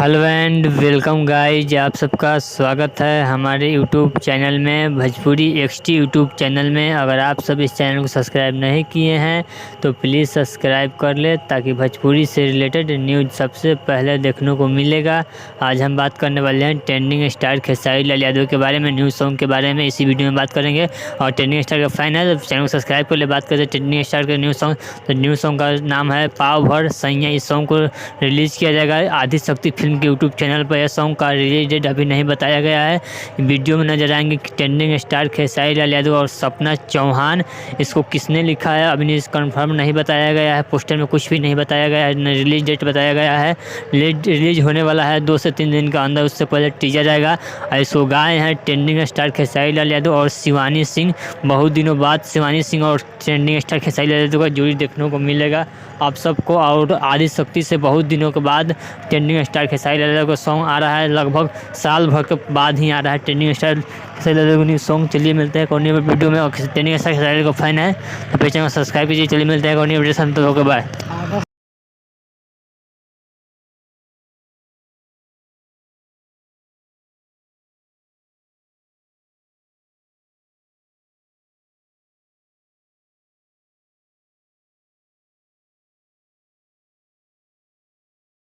Hello and welcome guys, आप सबका स्वागत है हमारे यूट्यूब चैनल में भोजपुरी एक्सटी यूट्यूब चैनल में। अगर आप सब इस चैनल को सब्सक्राइब नहीं किए हैं तो प्लीज़ सब्सक्राइब कर ले ताकि भोजपुरी से रिलेटेड न्यूज़ सबसे पहले देखने को मिलेगा। आज हम बात करने वाले हैं ट्रेंडिंग स्टार खेसारी लाल यादव के बारे में, न्यूज़ सॉन्ग के बारे में इसी वीडियो में बात करेंगे। और ट्रेंडिंग स्टार का फैन है तो चैनल को सब्सक्राइब कर ले। बात करते हैं ट्रेंडिंग स्टार के न्यूज़ सॉन्ग, तो न्यूज़ सॉन्ग का नाम है पाव भर सैया। इस सॉन्ग को रिलीज़ किया जाएगा आदिशक्ति फिल्म के यूट्यूब चैनल पर। यह सॉन्ग का रिलीज डेट अभी नहीं बताया गया है। वीडियो में नजर आएंगे ट्रेंडिंग स्टार खेसारी लाल यादव और सपना चौहान। इसको किसने लिखा है अभी कंफर्म नहीं बताया गया है, पोस्टर में कुछ भी नहीं बताया गया है, न रिलीज डेट बताया गया है। रिलीज होने वाला है 2 से 3 दिन का अंदर, उससे पहले टीजर जाएगा। इसको गाए हैं ट्रेंडिंग स्टार खेसारी लाल यादव और शिवानी सिंह। बहुत दिनों बाद शिवानी सिंह और ट्रेंडिंग स्टार खेसारी लाल यादव का जोड़ी देखने को मिलेगा आप सबको। और आदिशक्ति से बहुत दिनों के बाद ट्रेंडिंग स्टार खेसारी लाल यादव का सॉन्ग आ रहा है, लगभग साल भर के बाद ही आ रहा है ट्रेंडिंग स्टार खेसारी लाल यादव का न्यू सॉन्ग। चलिए मिलते हैं कोनी वीडियो में। और ट्रेंडिंग स्टार खेसारी लाल यादव का फैन है तो चैनल को सब्सक्राइब कीजिए। चलिए मिलते हैं कोनी वीडियो। बाय।